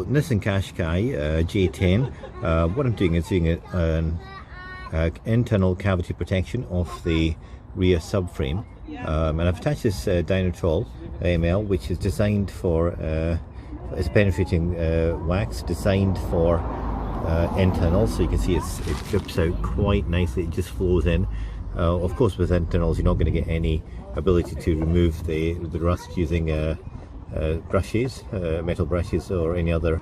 Nissan Qashqai J10, what I'm doing is doing an internal cavity protection of the rear subframe, and I've attached this Dinitrol ml, which is designed for it's penetrating wax, designed for internals. So you can see it drips out quite nicely, it just flows in. Of course, with internals you're not going to get any ability to remove the rust using brushes, metal brushes, or any other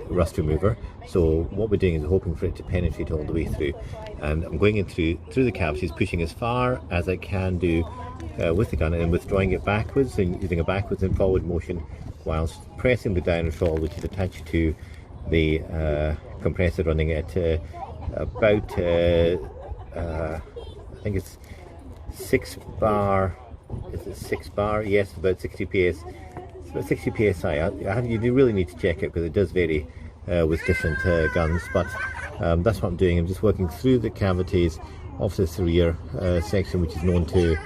rust remover. So what we're doing is hoping for it to penetrate all the way through, and I'm going in through the cavities, pushing as far as I can do with the gun, and withdrawing it backwards and using a backwards and forward motion whilst pressing the Dinitrol, which is attached to the compressor, running at about I think it's 6 bar. Is it 6 bar? Yes, about 60 ps. It's about 60 psi. You really need to check it because it does vary with different guns. But that's what I'm doing. I'm just working through the cavities of this rear section, which is known to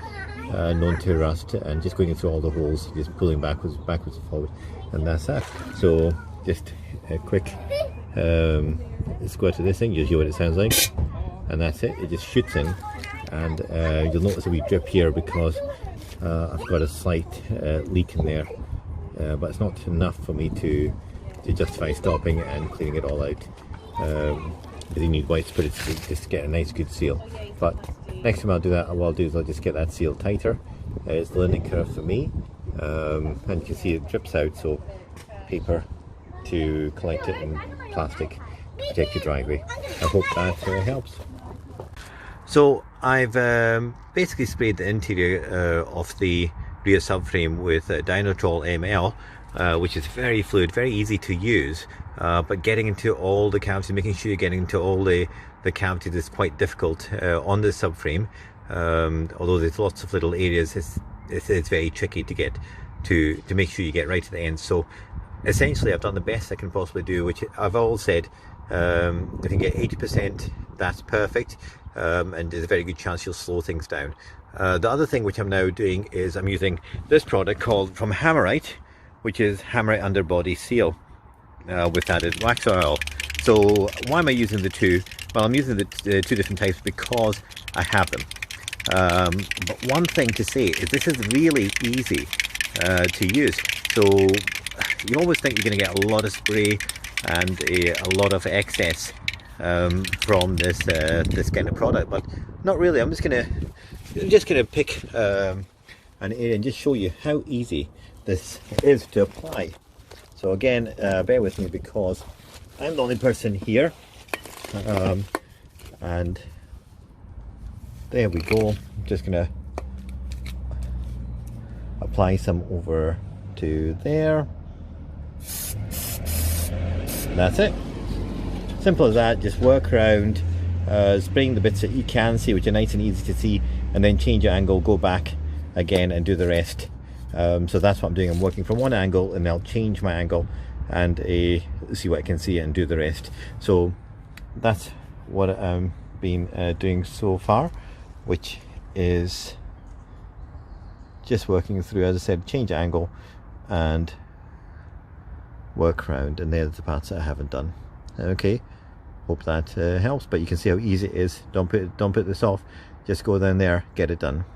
rust, and just going through all the holes, just pulling backwards and forward, and that's that. So just a quick squirt of this thing. You'll hear what it sounds like, and that's it. It just shoots in, and you'll notice a wee drip here because I've got a slight leak in there, but it's not enough for me to justify stopping and cleaning it all out. Because you need white spirits to just get a nice good seal. But next time I'll do that, what I'll do is I'll just get that seal tighter. It's the learning curve for me, and you can see it drips out, so paper to collect it and plastic to protect your driveway. I hope that helps. So I've basically sprayed the interior of the rear subframe with Dinitrol ML, which is very fluid, very easy to use, but getting into all the cavities, making sure you're getting into all the cavities is quite difficult on the subframe. Although there's lots of little areas, it's very tricky to get to make sure you get right to the end. So essentially I've done the best I can possibly do, which I've always said, if you can get 80%, that's perfect. And there's a very good chance you'll slow things down. The other thing which I'm now doing is I'm using this product called from Hammerite, which is Hammerite Underbody Seal with added wax oil. So why am I using the two? Well, I'm using the two different types because I have them. But one thing to say is this is really easy to use. So you always think you're going to get a lot of spray and a lot of excess from this kind of product, but not really. I'm just gonna pick an area and just show you how easy this is to apply. So again, bear with me because I'm the only person here, and there we go. I'm just gonna apply some over to there. That's it. Simple as that. Just work around, spraying the bits that you can see, which are nice and easy to see, and then change your angle, go back again and do the rest. So that's what I'm doing. I'm working from one angle and I'll change my angle and see what I can see and do the rest. So that's what I've been doing so far, which is just working through, as I said, change angle and work around, and there's the parts that I haven't done. Okay, hope that helps, but you can see how easy it is. Don't put this off, just go down there, get it done.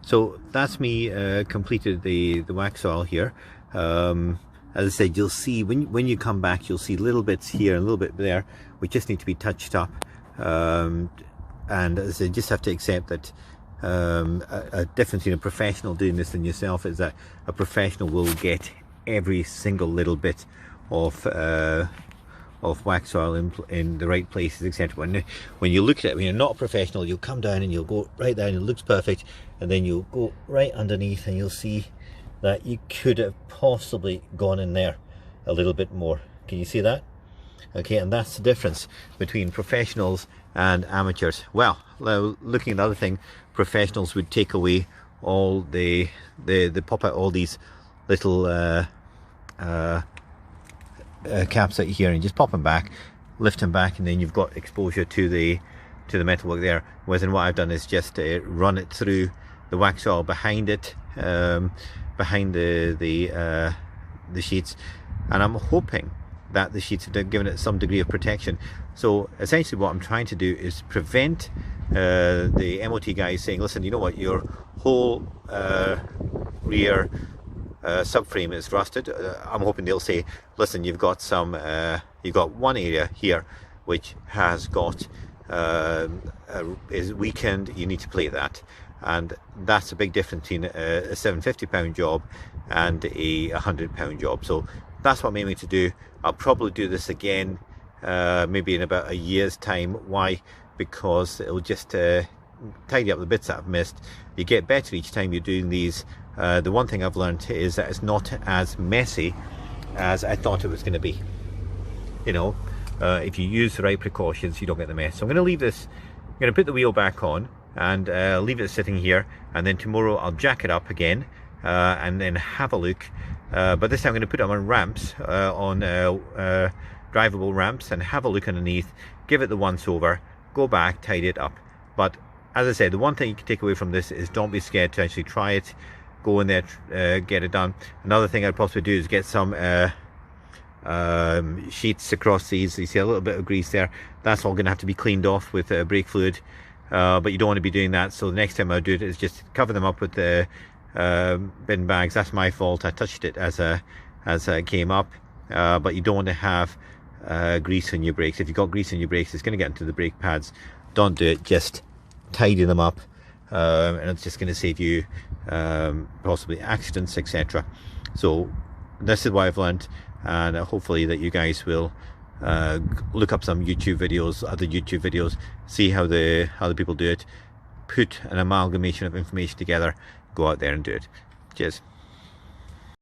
So that's me completed the wax oil here. As I said, you'll see when you come back, you'll see little bits here and a little bit there which just need to be touched up, and as I said, just have to accept that a difference in a professional doing this than yourself is that a professional will get every single little bit of wax oil in the right places, etc. When you look at it, when you're not a professional, you'll come down and you'll go right down and it looks perfect, and then you'll go right underneath and you'll see that you could have possibly gone in there a little bit more. Can you see that? Okay, and that's the difference between professionals and amateurs. Well, looking at the other thing, professionals would take away all they pop out all these little caps out here and just pop them back, lift them back, and then you've got exposure to the metalwork there. Whereas what I've done is just run it through the wax oil behind it, behind the sheets, and I'm hoping that the sheets have given it some degree of protection. So essentially what I'm trying to do is prevent the MOT guys saying, listen, you know what, your whole rear subframe is rusted. I'm hoping they'll say, listen, you've got one area here which has got is weakened, you need to plate that. And that's a big difference between a £750 job and a £100 job. So that's what I'm aiming to do. I'll probably do this again maybe in about a year's time. Why? Because it'll just tidy up the bits that I've missed. You get better each time you're doing these. The one thing I've learned is that it's not as messy as I thought it was going to be. You know, if you use the right precautions, you don't get the mess. So I'm going to leave this, I'm going to put the wheel back on and leave it sitting here, and then tomorrow I'll jack it up again and then have a look. But this time I'm going to put it on ramps, on drivable ramps, and have a look underneath, give it the once over, go back, tidy it up. But as I said, the one thing you can take away from this is don't be scared to actually try it. Go in there, get it done. Another thing I'd possibly do is get some sheets across these. You see a little bit of grease there. That's all going to have to be cleaned off with brake fluid. But you don't want to be doing that, so the next time I do it is just cover them up with the bin bags. That's my fault. I touched it as it came up, but you don't want to have grease on your brakes. If you've got grease on your brakes, it's going to get into the brake pads. Don't do it. Just tidy them up, and it's just going to save you possibly accidents, etc. So this is what I've learned, and hopefully that you guys will look up some YouTube videos, other YouTube videos, see how the people do it, put an amalgamation of information together, go out there and do it. Cheers.